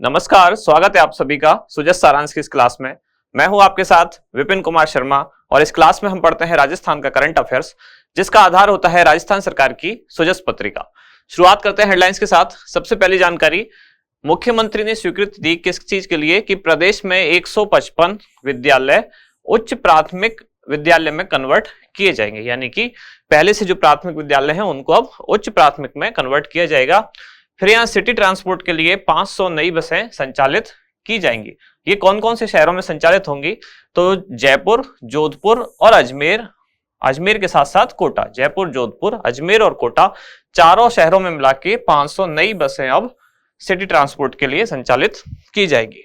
नमस्कार, स्वागत है आप सभी का सुजस सारांश की इस क्लास में। मैं हूं आपके साथ विपिन कुमार शर्मा और इस क्लास में हम पढ़ते हैं राजस्थान का करंट अफेयर्स, जिसका आधार होता है राजस्थान सरकार की सुजस पत्रिका। शुरुआत करते हैं हेडलाइंस के साथ। सबसे पहली जानकारी, मुख्यमंत्री ने स्वीकृति दी किस चीज के लिए कि प्रदेश में 155 विद्यालय उच्च प्राथमिक विद्यालय में कन्वर्ट किए जाएंगे, यानी कि पहले से जो प्राथमिक विद्यालय हैं उनको अब उच्च प्राथमिक में कन्वर्ट किया जाएगा। फिर यहाँ सिटी ट्रांसपोर्ट के लिए 500 नई बसें संचालित की जाएंगी। ये कौन कौन से शहरों में संचालित होंगी? तो जयपुर, जोधपुर और अजमेर, अजमेर के साथ साथ कोटा। जयपुर, जोधपुर, अजमेर और कोटा, चारों शहरों में मिला के 500 नई बसें अब सिटी ट्रांसपोर्ट के लिए संचालित की जाएंगी।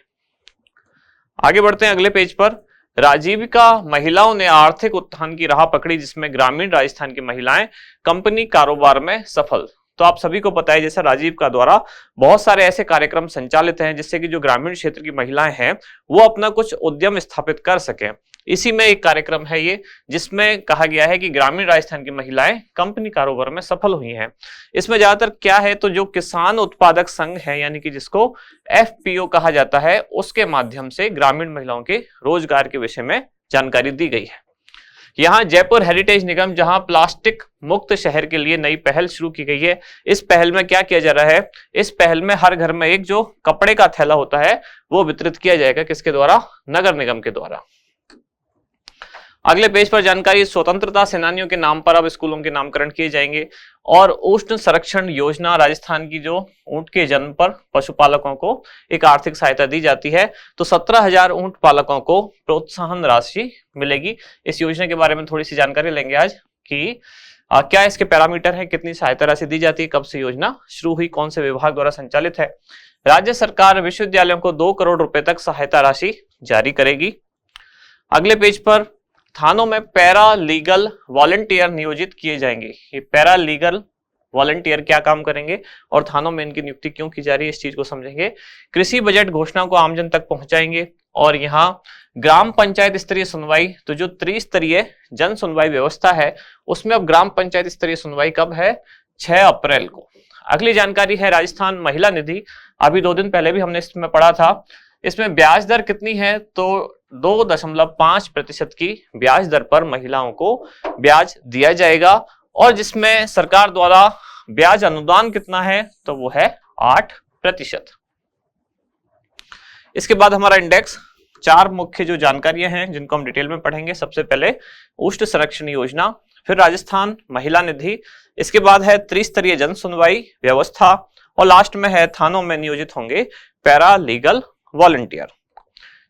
आगे बढ़ते हैं अगले पेज पर। राजीविका महिलाओं ने आर्थिक उत्थान की राह पकड़ी, जिसमें ग्रामीण राजस्थान की महिलाएं कंपनी कारोबार में सफल। तो आप सभी को पता है जैसा राजीविका द्वारा बहुत सारे ऐसे कार्यक्रम संचालित हैं जिससे कि जो ग्रामीण क्षेत्र की महिलाएं हैं वो अपना कुछ उद्यम स्थापित कर सकें। इसी में एक कार्यक्रम है ये, जिसमें कहा गया है कि ग्रामीण राजस्थान की महिलाएं कंपनी कारोबार में सफल हुई हैं। इसमें ज्यादातर क्या है, तो जो किसान उत्पादक संघ है, यानी कि जिसको FPO कहा जाता है, उसके माध्यम से ग्रामीण महिलाओं के रोजगार के विषय में जानकारी दी गई है। यहाँ जयपुर हेरिटेज निगम, जहां प्लास्टिक मुक्त शहर के लिए नई पहल शुरू की गई है। इस पहल में क्या किया जा रहा है? इस पहल में हर घर में एक जो कपड़े का थैला होता है वो वितरित किया जाएगा। किसके द्वारा? नगर निगम के द्वारा। अगले पेज पर जानकारी, स्वतंत्रता सेनानियों के नाम पर अब स्कूलों के नामकरण किए जाएंगे। और उष्ण संरक्षण योजना, राजस्थान की जो ऊंट के जन्म पर पशुपालकों को एक आर्थिक सहायता दी जाती है, तो 17,000 ऊंट पालकों को प्रोत्साहन राशि मिलेगी। इस योजना के बारे में थोड़ी सी जानकारी लेंगे आज कि क्या इसके पैरामीटर है, कितनी सहायता राशि दी जाती है, कब से योजना शुरू हुई, कौन से विभाग द्वारा संचालित है। राज्य सरकार विश्वविद्यालयों को 2 करोड़ रुपए तक सहायता राशि जारी करेगी। अगले पेज पर, थानों में पैरा लीगल वॉलंटियर नियोजित किए जाएंगे। ये पैरा लीगल वॉलंटियर क्या काम करेंगे और थानों में इनकी नियुक्ति क्यों की जा रही है, इस चीज को समझेंगे। कृषि बजट घोषणा को आमजन तक पहुंचाएंगे। और यहाँ ग्राम पंचायत स्तरीय सुनवाई, तो जो त्रिस्तरीय जन सुनवाई व्यवस्था है उसमें अब ग्राम पंचायत स्तरीय सुनवाई कब है? 6 अप्रैल को। अगली जानकारी है राजस्थान महिला निधि। अभी 2 दिन पहले भी हमने इसमें पढ़ा था। इसमें ब्याज दर कितनी है? तो 2.5% की ब्याज दर पर महिलाओं को ब्याज दिया जाएगा। और जिसमें सरकार द्वारा ब्याज अनुदान कितना है? तो वो है 8%। इसके बाद हमारा इंडेक्स, 4 मुख्य जो जानकारियां हैं जिनको हम डिटेल में पढ़ेंगे। सबसे पहले उष्ण संरक्षण योजना, फिर राजस्थान महिला निधि, इसके बाद है त्रिस्तरीय जन सुनवाई व्यवस्था, और लास्ट में है थानों में नियोजित होंगे पैरा लीगल वॉलंटियर।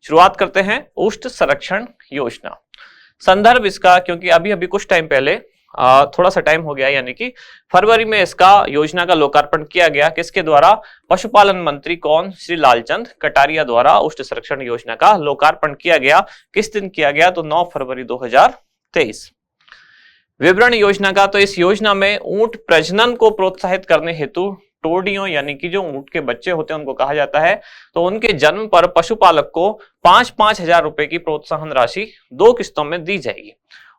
शुरुआत करते हैं उष्ण संरक्षण योजना। संदर्भ इसका, क्योंकि अभी कुछ टाइम पहले थोड़ा सा टाइम हो गया, यानी कि फरवरी में इसका योजना का लोकार्पण किया गया। किसके द्वारा? पशुपालन मंत्री कौन? श्री लालचंद कटारिया द्वारा उष्ण संरक्षण योजना का लोकार्पण किया गया। किस दिन किया गया? तो 9 फरवरी 2023। विवरण योजना का, तो इस योजना में ऊंट प्रजनन को प्रोत्साहित करने हेतु टोडियों, यानी कि जो ऊंट के बच्चे होते हैं उनको कहा जाता है, तो उनके जन्म पर पशुपालक को 5-5 हजार रुपए की प्रोत्साहन राशि 2 किस्तों में दी जाएगी।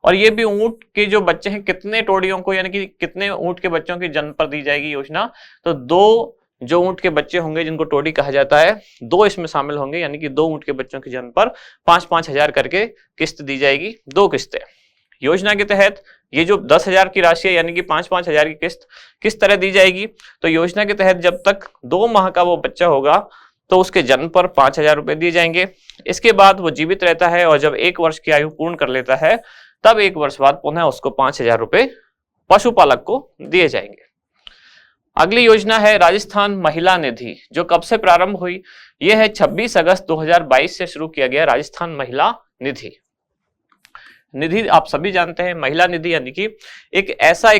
और ये भी ऊंट के जो बच्चे हैं, कितने टोडियों को, यानी कि कितने ऊंट के बच्चों के जन्म पर दी जाएगी योजना? तो 2 जो ऊंट के बच्चे होंगे जिनको टोडी कहा जाता है, 2 इसमें शामिल होंगे, यानी कि 2 ऊंट के बच्चों के जन्म पर 5-5 हजार करके किस्त दी जाएगी, 2 किस्तें। योजना के तहत ये जो 10,000 की राशि है, यानी कि 5-5 हजार की किस्त किस तरह दी जाएगी? तो योजना के तहत जब तक 2 माह का वो बच्चा होगा तो उसके जन्म पर 5,000 रुपए दिए जाएंगे। इसके बाद वो जीवित रहता है और जब 1 वर्ष की आयु पूर्ण कर लेता है तब 1 वर्ष बाद पुनः उसको 5,000 रुपए पशुपालक को दिए जाएंगे। अगली योजना है राजस्थान महिला निधि, जो कब से प्रारंभ हुई? यह है 26 अगस्त 2022 से शुरू किया गया राजस्थान महिला निधि। निधि आप सभी जानते हैं, महिला निधि यानी कि एक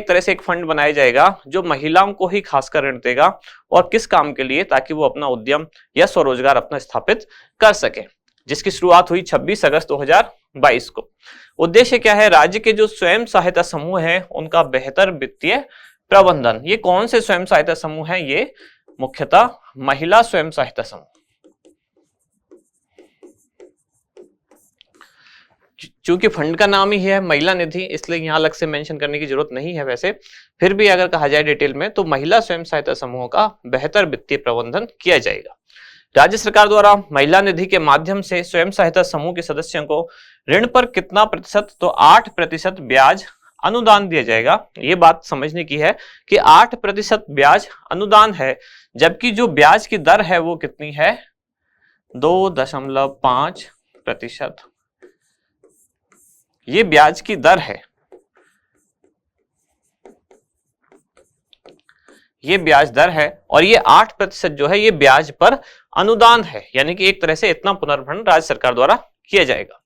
तरह से एक फंड बनाया जाएगा जो महिलाओं को ही खासकर ऋण देगा। और किस काम के लिए? ताकि वो अपना उद्यम या स्वरोजगार अपना स्थापित कर सके, जिसकी शुरुआत हुई 26 अगस्त 2022 को। उद्देश्य क्या है? राज्य के जो स्वयं सहायता समूह है उनका बेहतर वित्तीय प्रबंधन। ये कौन से स्वयं सहायता समूह है? ये मुख्यतः महिला स्वयं सहायता समूह। चूंकि फंड का नाम ही है महिला निधि, इसलिए यहां अलग से मेंशन करने की जरूरत नहीं है। वैसे फिर भी अगर कहा जाए डिटेल में, तो महिला स्वयं सहायता समूहों का बेहतर वित्तीय प्रबंधन किया जाएगा। राज्य सरकार द्वारा महिला निधि के माध्यम से स्वयं सहायता समूह के सदस्यों को ऋण पर कितना प्रतिशत, तो 8% ब्याज अनुदान दिया जाएगा। ये बात समझने की है कि 8% ब्याज अनुदान है, जबकि जो ब्याज की दर है वो कितनी है, 2.5%। ये ब्याज की दर है, ये ब्याज दर है, और ये 8% जो है ये ब्याज पर अनुदान है, यानी कि एक तरह से इतना पुनर्भरण राज्य सरकार द्वारा किया जाएगा।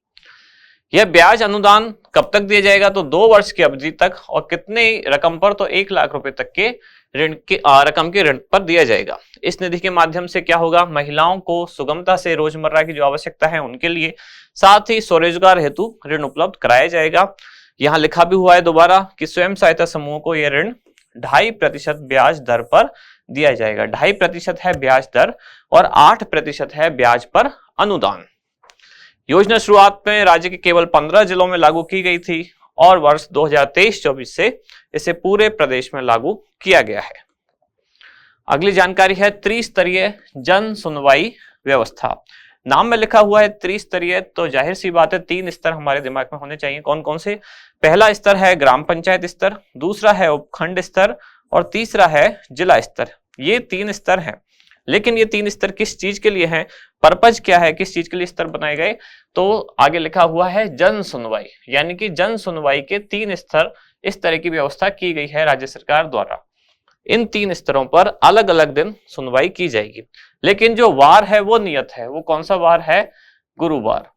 यह ब्याज अनुदान कब तक दिया जाएगा, तो 2 वर्ष की अवधि तक, और कितने रकम पर, तो 1 लाख रुपए तक के ऋण के रकम के ऋण पर दिया जाएगा। इस निधि के माध्यम से क्या होगा, महिलाओं को सुगमता से रोजमर्रा की जो आवश्यकता है उनके लिए, साथ ही स्वरोजगार हेतु ऋण उपलब्ध कराया जाएगा। यहाँ लिखा भी हुआ है दोबारा कि स्वयं सहायता समूह को यह ऋण 2.5% ब्याज दर पर दिया जाएगा। 2.5% है ब्याज दर और 8% है ब्याज पर अनुदान। योजना शुरुआत में राज्य के केवल 15 जिलों में लागू की गई थी और वर्ष 2023-24 से इसे पूरे प्रदेश में लागू किया गया है। अगली जानकारी है त्रिस्तरीय जन सुनवाई व्यवस्था। नाम में लिखा हुआ है त्रिस्तरीय, तो जाहिर सी बात है 3 स्तर हमारे दिमाग में होने चाहिए। कौन कौन से? पहला स्तर है ग्राम पंचायत स्तर, दूसरा है उपखंड स्तर और तीसरा है जिला स्तर। ये 3 स्तर हैं, लेकिन ये 3 स्तर किस चीज के लिए हैं, पर्पज क्या है, किस चीज के लिए स्तर बनाए गए, तो आगे लिखा हुआ है जन सुनवाई, यानी कि जन सुनवाई के 3 स्तर, इस तरह की व्यवस्था की गई है राज्य सरकार द्वारा। इन 3 स्तरों पर अलग अलग दिन सुनवाई की जाएगी, लेकिन जो वार है वो नियत है। वो कौन सा वार है? गुरुवार।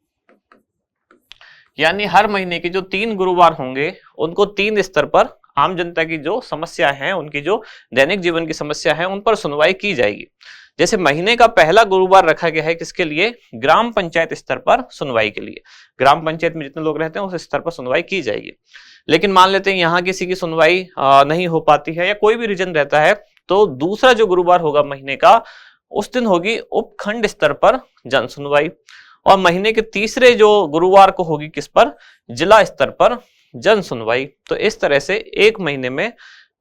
यानी हर महीने के जो 3 गुरुवार होंगे उनको 3 स्तर पर आम जनता की जो समस्या है, उनकी जो दैनिक जीवन की समस्या है, उन पर सुनवाई की जाएगी। जैसे महीने का पहला गुरुवार रखा गया है किसके लिए? ग्राम पंचायत स्तर पर सुनवाई के लिए। ग्राम पंचायत में जितने लोग रहते हैं उस स्तर पर सुनवाई की जाएगी। लेकिन मान लेते हैं यहाँ किसी की सुनवाई नहीं हो पाती है या कोई भी रीजन रहता है, तो दूसरा जो गुरुवार होगा महीने का, उस दिन होगी उपखंड स्तर पर जन सुनवाई, और महीने के तीसरे जो गुरुवार को होगी किस पर? जिला स्तर पर जन सुनवाई। तो इस तरह से एक महीने में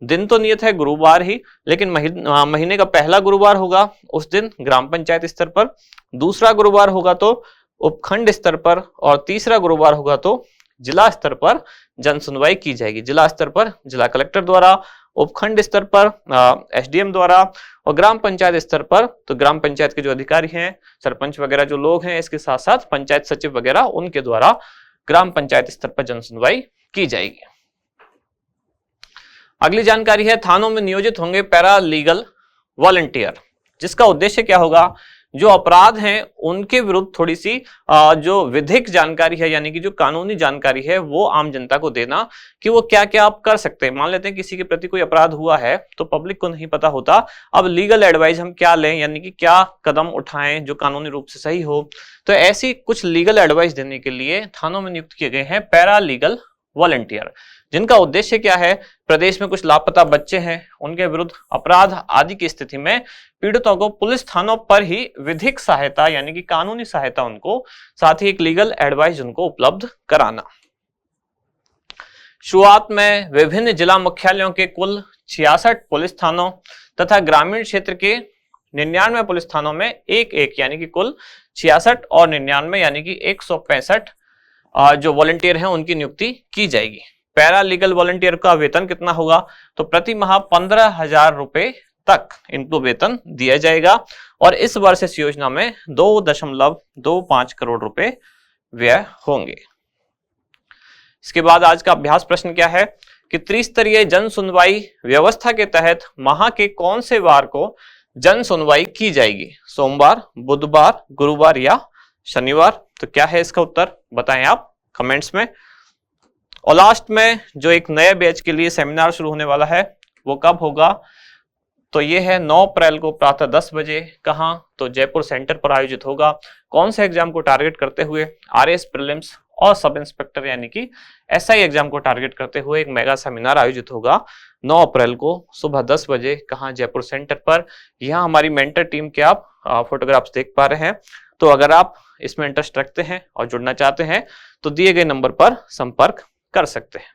दिन तो नियत है गुरुवार ही, लेकिन महीने का पहला गुरुवार होगा उस दिन ग्राम पंचायत स्तर पर, दूसरा गुरुवार होगा तो उपखंड स्तर पर, और तीसरा गुरुवार होगा तो जिला स्तर पर जन सुनवाई की जाएगी। जिला स्तर पर जिला कलेक्टर द्वारा, उपखंड स्तर पर एसडीएम द्वारा, और ग्राम पंचायत स्तर पर तो ग्राम पंचायत के जो अधिकारी हैं, सरपंच वगैरह जो लोग हैं, इसके साथ साथ पंचायत सचिव वगैरह, उनके द्वारा ग्राम पंचायत स्तर पर जन सुनवाई की जाएगी। अगली जानकारी है थानों में नियोजित होंगे पैरा लीगल वॉलंटियर, जिसका उद्देश्य क्या होगा? जो अपराध हैं उनके विरुद्ध थोड़ी सी जो विधिक जानकारी है, यानी कि जो कानूनी जानकारी है, वो आम जनता को देना कि वो क्या क्या आप कर सकते हैं। मान लेते हैं किसी के प्रति कोई अपराध हुआ है तो पब्लिक को नहीं पता होता, अब लीगल एडवाइस हम क्या लें, यानी कि क्या कदम उठाएं जो कानूनी रूप से सही हो। तो ऐसी कुछ लीगल एडवाइस देने के लिए थानों में नियुक्त किए गए हैं पैरा लीगल वॉलंटियर, जिनका उद्देश्य क्या है? प्रदेश में कुछ लापता बच्चे हैं, उनके विरुद्ध अपराध आदि की स्थिति में पीड़ितों को पुलिस थानों पर ही विधिक सहायता, यानी कि कानूनी सहायता उनको, साथ ही एक लीगल एडवाइस उनको उपलब्ध कराना। शुरुआत में विभिन्न जिला मुख्यालयों के कुल 66 पुलिस थानों तथा ग्रामीण क्षेत्र के 99 पुलिस थानों में एक यानी कि कुल 66 और 99 यानी कि 165 जो वॉलंटियर हैं उनकी नियुक्ति की जाएगी। पैरा लीगल वॉलंटियर का वेतन कितना होगा? तो प्रति माह 15,000 रुपए तक इनको वेतन दिया जाएगा, और इस वर्ष इस योजना में 2.25 करोड़ रुपए व्यय होंगे। इसके बाद आज का अभ्यास प्रश्न क्या है कि त्रिस्तरीय जन सुनवाई व्यवस्था के तहत माह के कौन से वार को जन सुनवाई की जाएगी? सोमवार, बुधवार, गुरुवार या शनिवार? तो क्या है इसका उत्तर, बताएं आप कमेंट्स में। और लास्ट में जो एक नए बैच के लिए सेमिनार शुरू होने वाला है वो कब होगा? तो ये है 9 अप्रैल को प्रातः 10 बजे। कहां? तो जयपुर सेंटर पर आयोजित होगा। कौन से एग्जाम को टारगेट करते हुए? आरएएस प्रीलिम्स और सब इंस्पेक्टर यानी कि एसआई एग्जाम को टारगेट करते हुए एक मेगा सेमिनार आयोजित होगा 9 अप्रैल को सुबह 10 बजे। कहां? जयपुर सेंटर पर। यहाँ हमारी मेंटर टीम के आप फोटोग्राफ्स देख पा रहे हैं। तो अगर आप इसमें इंटरेस्ट रखते हैं और जुड़ना चाहते हैं तो दिए गए नंबर पर संपर्क कर सकते हैं।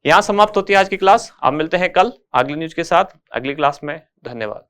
यहां समाप्त होती है आज की क्लास। अब मिलते हैं कल अगली न्यूज के साथ अगली क्लास में। धन्यवाद।